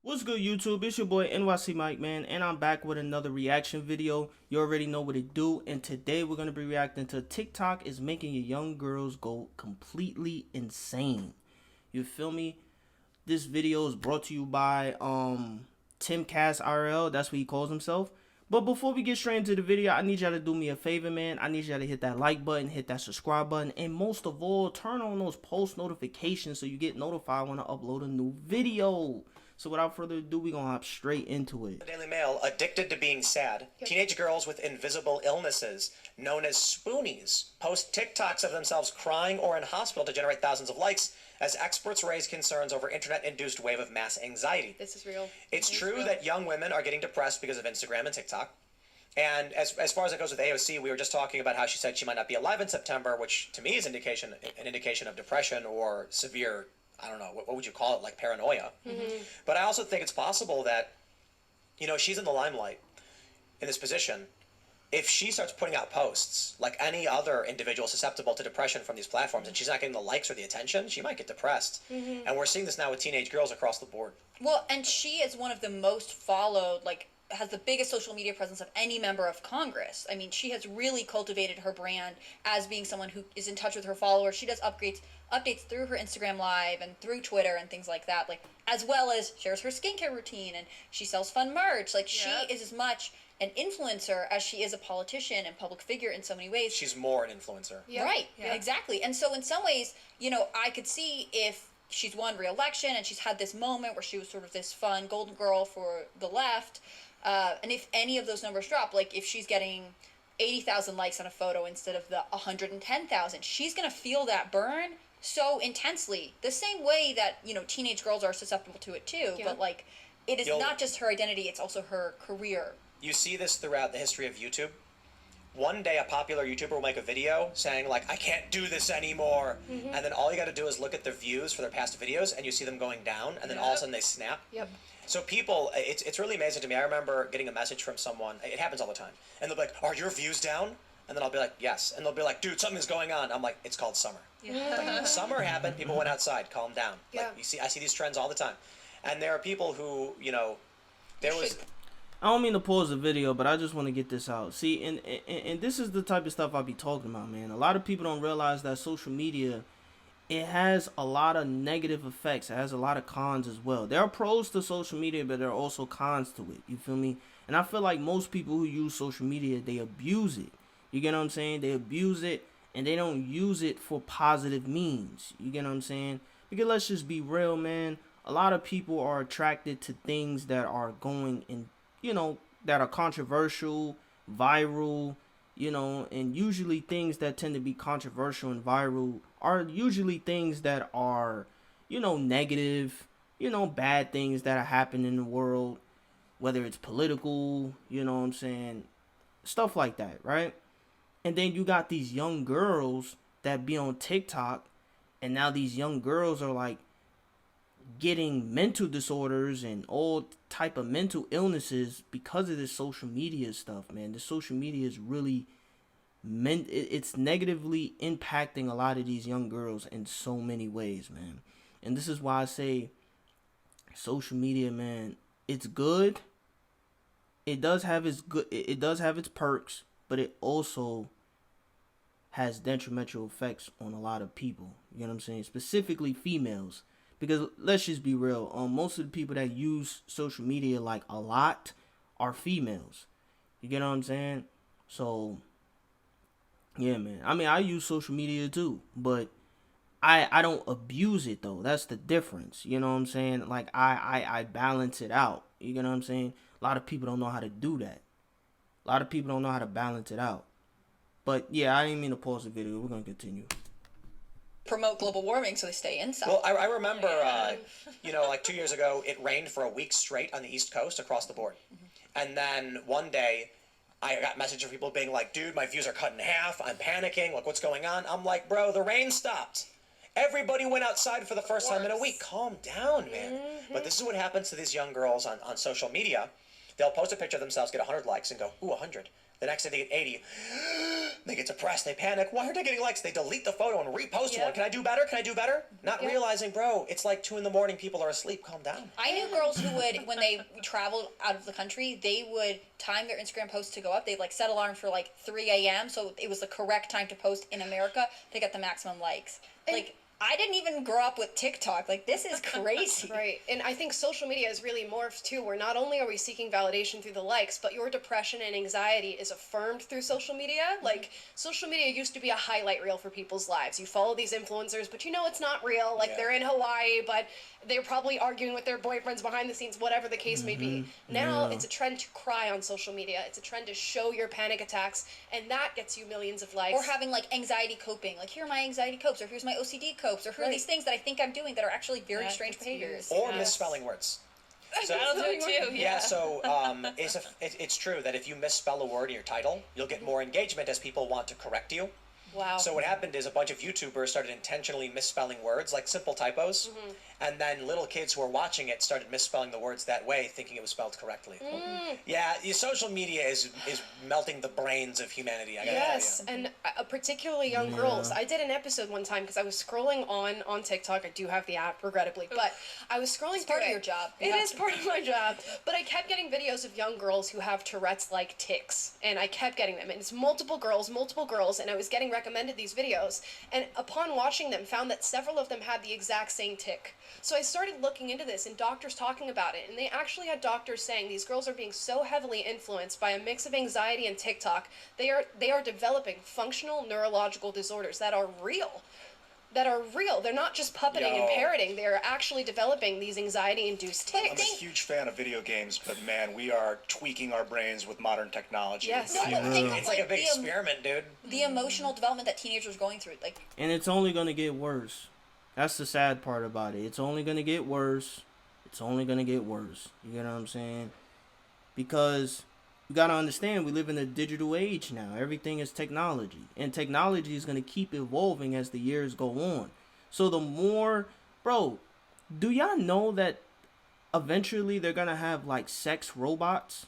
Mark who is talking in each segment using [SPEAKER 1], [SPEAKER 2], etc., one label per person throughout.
[SPEAKER 1] What's good, YouTube? It's your boy NYC Mike, man, and I'm back with another reaction video. You already know what it do, and today we're gonna be reacting to TikTok is making your young girls go completely insane. You feel me? This video is brought to you by Timcast RL. That's what he calls himself. But before we get straight into the video, I need y'all to do me a favor, man. I need y'all to hit that like button, hit that subscribe button, and most of all, turn on those post notifications so you get notified when I upload a new video. So without further ado, we're gonna hop straight into it.
[SPEAKER 2] The Daily Mail, addicted to being sad. Yep. Teenage girls with invisible illnesses, known as spoonies, post TikToks of themselves crying or in hospital to generate thousands of likes as experts raise concerns over internet-induced wave of mass anxiety.
[SPEAKER 3] This is real.
[SPEAKER 2] It's true that young women are getting depressed because of Instagram and TikTok. And as far as it goes with AOC, we were just talking about how she said she might not be alive in September, which to me is an indication of depression or severe, I don't know, what would you call it, like paranoia. Mm-hmm. But I also think it's possible that, she's in the limelight in this position. If she starts putting out posts like any other individual susceptible to depression from these platforms and she's not getting the likes or the attention, she might get depressed. Mm-hmm. And we're seeing this now with teenage girls across the board.
[SPEAKER 3] Well, and she is one of the most followed, has the biggest social media presence of any member of Congress. I mean, she has really cultivated her brand as being someone who is in touch with her followers. She does updates through her Instagram Live and through Twitter and things like that, as well as shares her skincare routine, and she sells fun merch. She is as much an influencer as she is a politician and public figure in so many ways.
[SPEAKER 2] She's more an influencer.
[SPEAKER 3] Yep. Right, yeah. Exactly. And so in some ways, I could see if she's won re-election and she's had this moment where she was sort of this fun golden girl for the left, and if any of those numbers drop, if she's getting 80,000 likes on a photo instead of the 110,000, she's going to feel that burn so intensely. The same way that, teenage girls are susceptible to it too, but it is not just her identity, it's also her career.
[SPEAKER 2] You see this throughout the history of YouTube. One day a popular YouTuber will make a video saying I can't do this anymore. Mm-hmm. And then all you got to do is look at the views for their past videos and you see them going down and then all of a sudden they snap.
[SPEAKER 3] Yep.
[SPEAKER 2] So people, it's really amazing to me. I remember getting a message from someone, it happens all the time. And they'll be like, are your views down? And then I'll be like, yes. And they'll be like, dude, something's going on. I'm like, it's called summer. Yeah. Summer happened, people went outside, calm down. Yeah. I see these trends all the time. And there are people who,
[SPEAKER 1] I don't mean to pause the video, but I just want to get this out. See, and this is the type of stuff I be talking about, man. A lot of people don't realize that social media, it has a lot of negative effects. It has a lot of cons as well. There are pros to social media, but there are also cons to it. You feel me? And I feel like most people who use social media, they abuse it. You get what I'm saying? They abuse it, and they don't use it for positive means. You get what I'm saying? Because let's just be real, man. A lot of people are attracted to things that are going in, that are controversial, viral, and usually things that tend to be controversial and viral are usually things that are, negative, bad things that are happening in the world, whether it's political, stuff like that, right? And then you got these young girls that be on TikTok, and now these young girls are getting mental disorders and all type of mental illnesses because of this social media stuff, man. The social media is really it's negatively impacting a lot of these young girls in so many ways, man. And this is why I say social media, man, it's good. It does have its perks, but it also has detrimental effects on a lot of people. You know what I'm saying? Specifically females. Because let's just be real, most of the people that use social media a lot are females. You get what I'm saying? So, yeah, man. I mean, I use social media too, but I don't abuse it though. That's the difference. You know what I'm saying? I balance it out. You get what I'm saying? A lot of people don't know how to do that. A lot of people don't know how to balance it out. But yeah, I didn't mean to pause the video. We're gonna continue.
[SPEAKER 3] Promote global warming so they stay inside.
[SPEAKER 2] Well, I remember, 2 years ago, it rained for a week straight on the East Coast across the board. Mm-hmm. And then one day, I got messages from people being like, dude, my views are cut in half. I'm panicking. What's going on? I'm like, bro, the rain stopped. Everybody went outside for the first time in a week. Calm down, man. Mm-hmm. But this is what happens to these young girls on social media. They'll post a picture of themselves, get 100 likes, and go, ooh, 100. The next day they get 80. They get depressed, they panic. Why aren't I getting likes? They delete the photo and repost
[SPEAKER 4] Yep.
[SPEAKER 2] one. Can I do better? Can I do better? Not
[SPEAKER 4] Yep.
[SPEAKER 2] realizing, bro, it's like 2 a.m, people are asleep. Calm down.
[SPEAKER 3] I knew girls who would, when they traveled out of the country, they would time their Instagram posts to go up. They'd like set alarms for like 3 a.m. so it was the correct time to post in America to get the maximum likes. Like, I didn't even grow up with TikTok. Like, this is crazy.
[SPEAKER 4] Right. And I think social media has really morphed too, where not only are we seeking validation through the likes, but your depression and anxiety is affirmed through social media. Like, social media used to be a highlight reel for people's lives. You follow these influencers, but you know it's not real. Like,
[SPEAKER 2] Yeah.
[SPEAKER 4] they're in Hawaii, but they're probably arguing with their boyfriends behind the scenes, whatever the case may be. Now
[SPEAKER 1] Yeah.
[SPEAKER 4] it's a trend to cry on social media. It's a trend to show your panic attacks, and that gets you millions of likes.
[SPEAKER 3] Or having like anxiety coping. Like, here are my anxiety copes, or here's my OCD copes, or here are
[SPEAKER 4] Right.
[SPEAKER 3] these things that I think I'm doing that are actually very
[SPEAKER 4] Yeah,
[SPEAKER 3] strange
[SPEAKER 4] that's
[SPEAKER 3] behaviors.
[SPEAKER 4] weird.
[SPEAKER 2] Or
[SPEAKER 4] Yes.
[SPEAKER 2] misspelling words. So,
[SPEAKER 5] That'll do it too.
[SPEAKER 2] yeah, so it's true that if you misspell a word in your title, you'll get more engagement as people want to correct you.
[SPEAKER 4] Wow.
[SPEAKER 2] So what happened is a bunch of YouTubers started intentionally misspelling words, like simple typos, and then little kids who were watching it started misspelling the words that way, thinking it was spelled correctly. Yeah, social media is melting the brains of humanity. I gotta
[SPEAKER 4] Yes,
[SPEAKER 2] tell you.
[SPEAKER 4] and particularly young girls. I did an episode one time because I was scrolling on TikTok. I do have the app, regrettably, but I was scrolling
[SPEAKER 3] It's part
[SPEAKER 4] through
[SPEAKER 3] of
[SPEAKER 4] it.
[SPEAKER 3] your job.
[SPEAKER 4] It
[SPEAKER 3] You have
[SPEAKER 4] is
[SPEAKER 3] to.
[SPEAKER 4] part of my job. But I kept getting videos of young girls who have Tourette's-like tics, and I kept getting them. And it's multiple girls, and I was getting recommended these videos. And upon watching them, found that several of them had the exact same tic. So I started looking into this, and doctors talking about it, and they actually had doctors saying these girls are being so heavily influenced by a mix of anxiety and TikTok. They are developing functional neurological disorders that are real. They're not just puppeting and
[SPEAKER 6] Yo.
[SPEAKER 4] parroting. They're actually developing these anxiety-induced
[SPEAKER 3] But I
[SPEAKER 4] tics.
[SPEAKER 6] I'm a
[SPEAKER 3] think-
[SPEAKER 6] huge fan of video games, but man, we are tweaking our brains with modern technology.
[SPEAKER 4] Yes.
[SPEAKER 3] No, but think of
[SPEAKER 2] It's like a big
[SPEAKER 3] the,
[SPEAKER 2] experiment, dude.
[SPEAKER 3] the emotional development that teenagers are going through. Like,
[SPEAKER 1] And it's only gonna get worse. That's the sad part about it. It's only gonna get worse. It's only gonna get worse. You get what I'm saying? Because you gotta understand, we live in a digital age now. Everything is technology, and technology is gonna keep evolving as the years go on. So the more, bro, do y'all know that eventually they're gonna have like sex robots?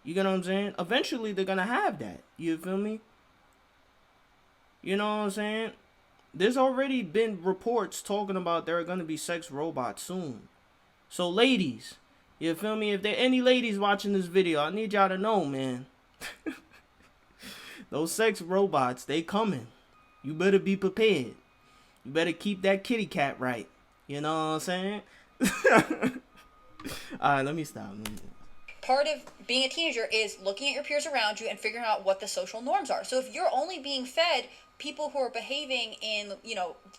[SPEAKER 1] You get what I'm saying? Eventually they're gonna have that. You feel me? You know what I'm saying? There's already been reports talking about there are gonna be sex robots soon. So ladies, you feel me? If there any ladies watching this video, I need y'all to know, man. Those sex robots, they coming. You better be prepared. You better keep that kitty cat right. You know what I'm saying? Alright, let me stop.
[SPEAKER 3] part of being a teenager is looking at your peers around you and figuring out what the social norms are. So if you're only being fed people who are behaving in,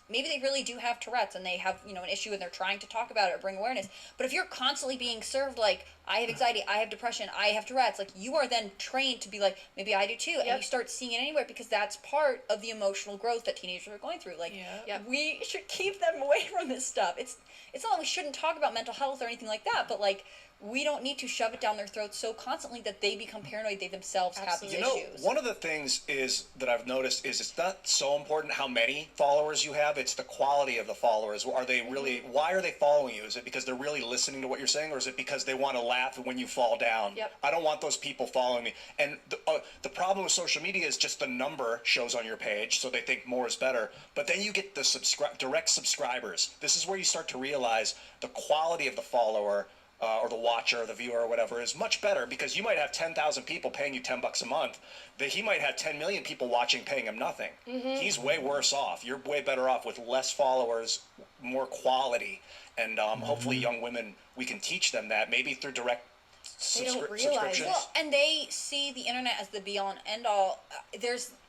[SPEAKER 3] maybe they really do have Tourette's and they have, an issue and they're trying to talk about it or bring awareness. But if you're constantly being served like, I have anxiety, I have depression, I have Tourette's, like you are then trained to be like, maybe I do too. And
[SPEAKER 4] Yep.
[SPEAKER 3] you start seeing it anywhere because that's part of the emotional growth that teenagers are going through. Like,
[SPEAKER 4] Yep.
[SPEAKER 3] we should keep them away from this stuff. It's not like we shouldn't talk about mental health or anything like that, but like, we don't need to shove it down their throats so constantly that they become paranoid. They themselves have these
[SPEAKER 4] Absolutely.
[SPEAKER 3] issues.
[SPEAKER 6] One of the things is that I've noticed is it's not so important how many followers you have, it's the quality of the followers. Are they really, why are they following you? Is it because they're really listening to what you're saying, or is it because they want to laugh when you fall down?
[SPEAKER 4] Yep.
[SPEAKER 6] I don't want those people following me. And the problem with social media is just the number shows on your page, so they think more is better. But then you get the direct subscribers. This is where you start to realize the quality of the follower or the watcher or the viewer or whatever is much better, because you might have 10,000 people paying you $10 a month. He might have 10 million people watching paying him nothing. He's way worse off. You're way better off with less followers, more quality, and hopefully young women, we can teach them that maybe through direct
[SPEAKER 4] don't realize
[SPEAKER 6] subscriptions.
[SPEAKER 3] Well, and they see the internet as the be all and end all. I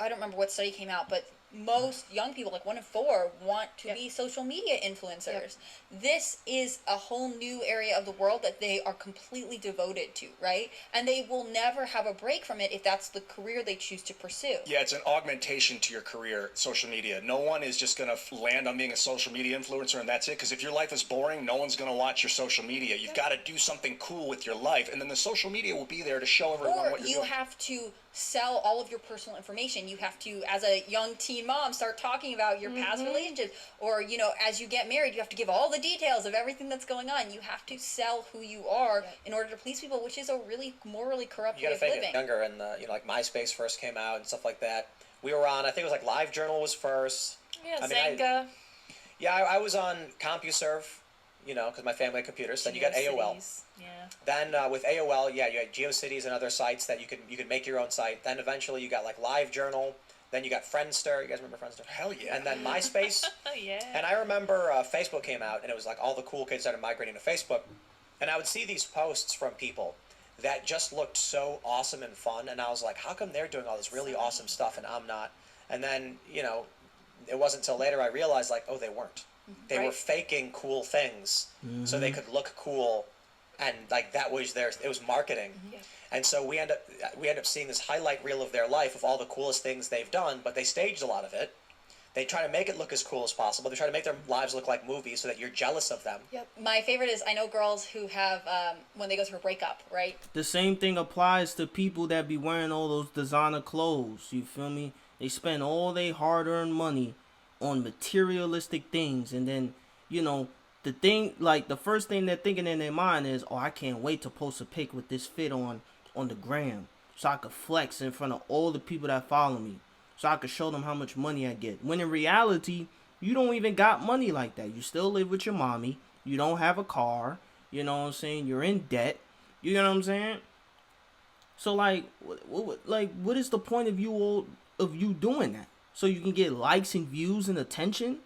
[SPEAKER 3] don't remember what study came out, but most young people, like 1 in 4, want to
[SPEAKER 4] Yep.
[SPEAKER 3] be social media influencers.
[SPEAKER 4] Yep.
[SPEAKER 3] This is a whole new area of the world that they are completely devoted to, right? And they will never have a break from it if that's the career they choose to pursue.
[SPEAKER 6] Yeah, it's an augmentation to your career, social media. No one is just going to land on being a social media influencer and that's it. Because if your life is boring, no one's going to watch your social media. You've got to do something cool with your life. And then the social media will be there to show everyone
[SPEAKER 3] Or
[SPEAKER 6] what you're
[SPEAKER 3] you
[SPEAKER 6] doing.
[SPEAKER 3] have to sell all of your personal information. You have to, as a young teen mom, start talking about your past relationships. Or, you know, as you get married, you have to give all the details of everything that's going on. You have to sell who you are in order to please people, which is a really morally corrupt
[SPEAKER 2] You
[SPEAKER 3] way
[SPEAKER 2] gotta
[SPEAKER 3] of
[SPEAKER 2] fake
[SPEAKER 3] living.
[SPEAKER 2] it younger, and you know, like MySpace first came out and stuff like that. We were on, I think it was like LiveJournal was first.
[SPEAKER 5] Yeah,
[SPEAKER 2] I mean,
[SPEAKER 5] Zanga.
[SPEAKER 2] Yeah, I was on CompuServe, you know, because my family had computers. Then you got AOL.
[SPEAKER 5] GeoCities. Yeah.
[SPEAKER 2] Then with AOL, yeah, you had GeoCities and other sites that you could make your own site. Then eventually you got like LiveJournal. Then you got Friendster. You guys remember Friendster?
[SPEAKER 6] Hell yeah.
[SPEAKER 2] And then MySpace.
[SPEAKER 5] Oh yeah.
[SPEAKER 2] And I remember Facebook came out, and it was like all the cool kids started migrating to Facebook. And I would see these posts from people that just looked so awesome and fun. And I was like, how come they're doing all this really awesome stuff and I'm not? And then, you know, it wasn't until later I realized, like, oh, they weren't. They were
[SPEAKER 4] Right.
[SPEAKER 2] faking cool things so they could look cool. And like that was it was marketing. And so we end up seeing this highlight reel of their life of all the coolest things they've done, but they staged a lot of it. They try to make it look as cool as possible. They try to make their lives look like movies so that you're jealous of them.
[SPEAKER 4] Yep.
[SPEAKER 3] My favorite is, I know girls who have, when they go through a breakup, right?
[SPEAKER 1] The same thing applies to people that be wearing all those designer clothes. You feel me? They spend all their hard-earned money on materialistic things, and then, you know, the thing, like, the first thing they're thinking in their mind is, oh, I can't wait to post a pic with this fit on the gram, so I could flex in front of all the people that follow me, so I could show them how much money I get. When in reality, you don't even got money like that. You still live with your mommy. You don't have a car. You know what I'm saying? You're in debt. You know what I'm saying? So, like, what is the point of you doing that? So you can get likes and views and attention?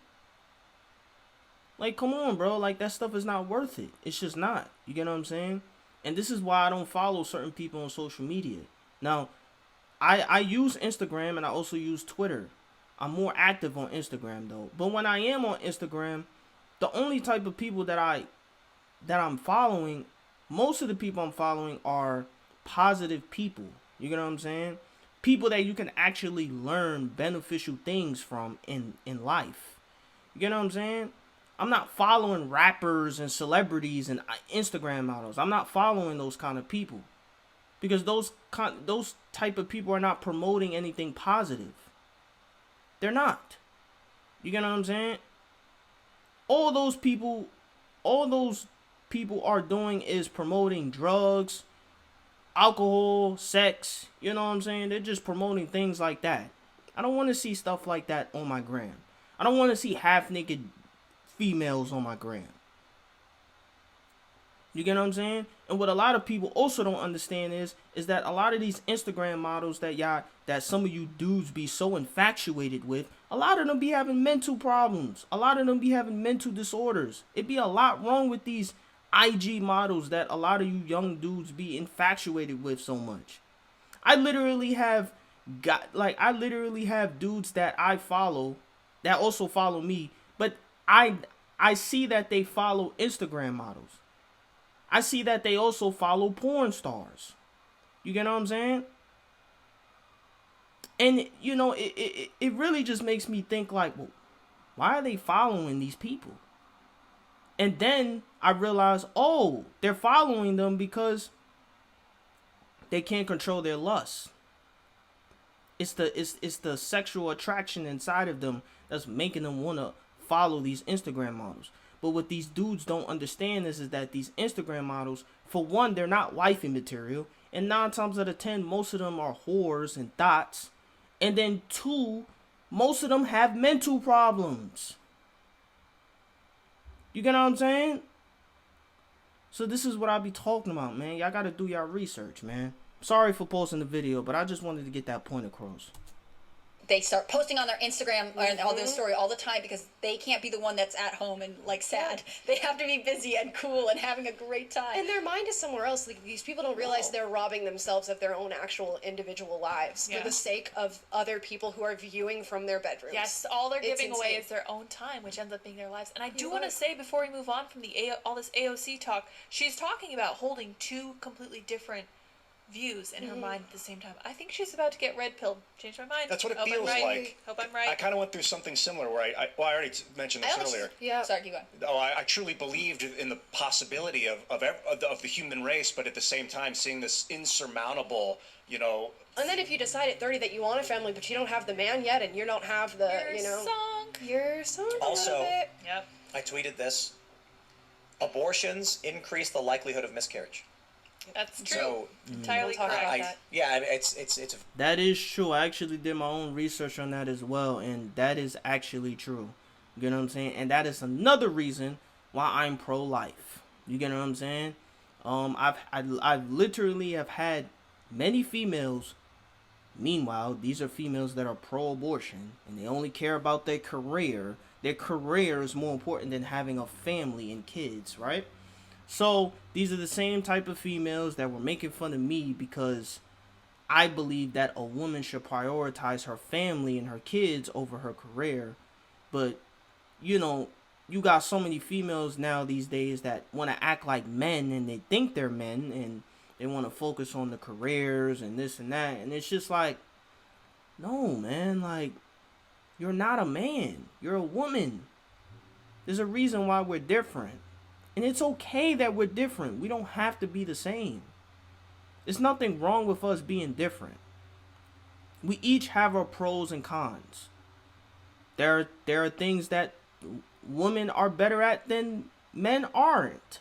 [SPEAKER 1] Like, come on, bro. Like, that stuff is not worth it. It's just not. You get what I'm saying? And this is why I don't follow certain people on social media. Now, I use Instagram and I also use Twitter. I'm more active on Instagram, though. But when I am on Instagram, the only type of people that I'm following, most of the people I'm following are positive people. You get what I'm saying? People that you can actually learn beneficial things from in life. You get what I'm saying? I'm not following rappers and celebrities and Instagram models. I'm not following those kind of people, because those type of people are not promoting anything positive. They're not. You get what I'm saying? All those people are doing is promoting drugs, alcohol, sex. You know what I'm saying? They're just promoting things like that. I don't want to see stuff like that on my gram. I don't want to see half naked females on my gram. You get what I'm saying? And what a lot of people also don't understand is that a lot of these Instagram models that some of you dudes be so infatuated with, a lot of them be having mental problems. A lot of them be having mental disorders. It be a lot wrong with these IG models that a lot of you young dudes be infatuated with so much. I literally have dudes that I follow that also follow me, but I see that they follow Instagram models. I see that they also follow porn stars. You get what I'm saying? And, you know, it really just makes me think, like, well, why are they following these people? And then I realize, oh, they're following them because they can't control their lust. It's the sexual attraction inside of them that's making them want to follow these Instagram models. But what these dudes don't understand is that these Instagram models, for one, they're not wifey material, and 9 times out of 10, most of them are whores and thoughts. And then 2, most of them have mental problems. You get what I'm saying? So this is what I be talking about, man. Y'all gotta do y'all research, man. Sorry for posting the video, but I just wanted to get that point across.
[SPEAKER 3] They start posting on their Instagram and on their story all the time because they can't be the one that's at home and like sad. They have to be busy and cool and having a great time.
[SPEAKER 4] And their mind is somewhere else. Like, these people don't realize they're robbing themselves of their own actual individual lives for the sake of other people who are viewing from their bedrooms.
[SPEAKER 5] Yes, all they're
[SPEAKER 4] It's
[SPEAKER 5] giving away
[SPEAKER 4] insane.
[SPEAKER 5] is their own time, which ends up being their lives. And I do want to say, before we move on from all this AOC talk, she's talking about holding 2 completely different views in her mind at the same time. I think she's about to get red pilled. Change my mind.
[SPEAKER 6] That's what it
[SPEAKER 5] Hope I'm
[SPEAKER 6] feels
[SPEAKER 5] right.
[SPEAKER 6] like.
[SPEAKER 5] Hope I'm right.
[SPEAKER 6] I kind of went through something similar where I already mentioned this earlier.
[SPEAKER 4] Yeah.
[SPEAKER 3] Sorry, keep going.
[SPEAKER 6] Oh, I truly believed in the possibility of the human race, but at the same time, seeing this insurmountable,
[SPEAKER 4] And then if you decide at 30 that you want a family, but you don't have the man yet, and you don't have the, your song.
[SPEAKER 2] Also-
[SPEAKER 5] Yep.
[SPEAKER 2] I tweeted this. Abortions increase the likelihood of miscarriage.
[SPEAKER 5] That's true.
[SPEAKER 2] So
[SPEAKER 5] Entirely
[SPEAKER 4] We'll talk
[SPEAKER 5] correct.
[SPEAKER 4] about
[SPEAKER 2] I,
[SPEAKER 4] that.
[SPEAKER 2] yeah, it's
[SPEAKER 1] That is true. I actually did my own research on that as well, and that is actually true. You know what I'm saying? And that is another reason why I'm pro-life. You get what I'm saying? I've literally have had many females. Meanwhile, these are females that are pro-abortion, and they only care about their career. Their career is more important than having a family and kids, right? So these are the same type of females that were making fun of me because I believe that a woman should prioritize her family and her kids over her career. But, you got so many females now these days that want to act like men, and they think they're men, and they want to focus on the careers and this and that. And it's just like, no, man, like, you're not a man. You're a woman. There's a reason why we're different. And it's okay that we're different. We don't have to be the same. There's nothing wrong with us being different. We each have our pros and cons. There are things that women are better at than men aren't.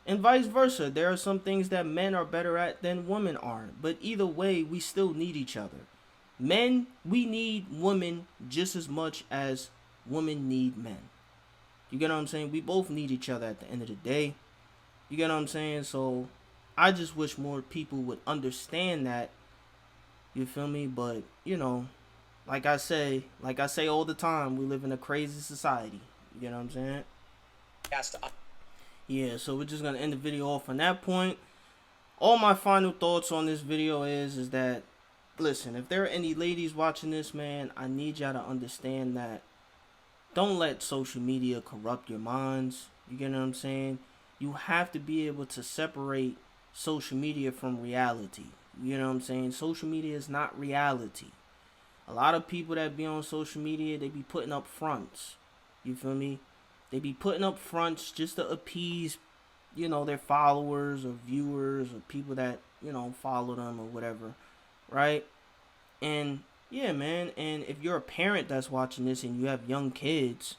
[SPEAKER 1] And vice versa. There are some things that men are better at than women aren't. But either way, we still need each other. Men, we need women just as much as women need men. You get what I'm saying? We both need each other at the end of the day. You get what I'm saying? So I just wish more people would understand that. You feel me? But, like I say all the time, we live in a crazy society. You get what I'm saying? Yeah, so we're just going to end the video off on that point. All my final thoughts on this video is that, listen, if there are any ladies watching this, man, I need y'all to understand that don't let social media corrupt your minds. You get what I'm saying? You have to be able to separate social media from reality. You know what I'm saying? Social media is not reality. A lot of people that be on social media, they be putting up fronts. You feel me? They be putting up fronts just to appease, their followers or viewers or people that, follow them or whatever. Right? And yeah, man, and if you're a parent that's watching this and you have young kids,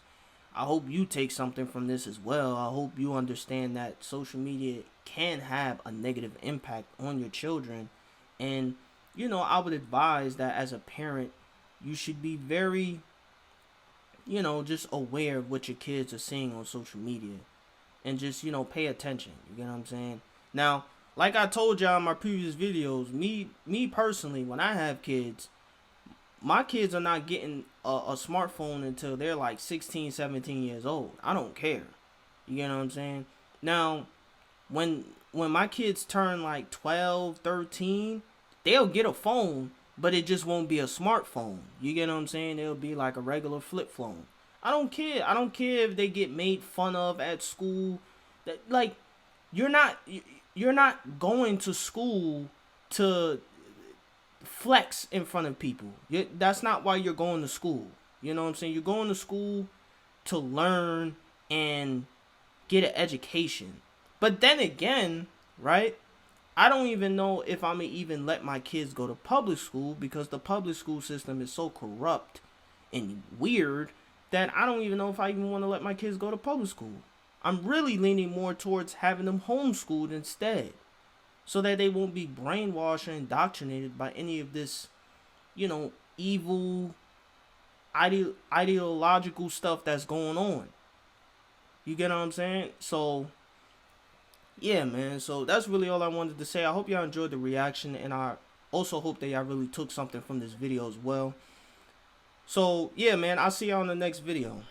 [SPEAKER 1] I hope you take something from this as well. I hope you understand that social media can have a negative impact on your children. And, I would advise that as a parent, you should be very, just aware of what your kids are seeing on social media. And just, pay attention. You get what I'm saying? Now, like I told y'all in my previous videos, me personally, when I have kids, my kids are not getting a smartphone until they're like 16, 17 years old. I don't care. You get what I'm saying? Now, when my kids turn like 12, 13, they'll get a phone, but it just won't be a smartphone. You get what I'm saying? It'll be like a regular flip phone. I don't care. I don't care if they get made fun of at school. Like, you're not going to school to flex in front of people. That's not why you're going to school. You know what I'm saying? You're going to school to learn and get an education. But then again, right? I don't even know if I'm going to even let my kids go to public school because the public school system is so corrupt and weird that I don't even know if I even want to let my kids go to public school. I'm really leaning more towards having them homeschooled instead, so that they won't be brainwashed or indoctrinated by any of this, evil, ideological stuff that's going on. You get what I'm saying? So, yeah, man. So that's really all I wanted to say. I hope y'all enjoyed the reaction, and I also hope that y'all really took something from this video as well. So, yeah, man. I'll see y'all in the next video.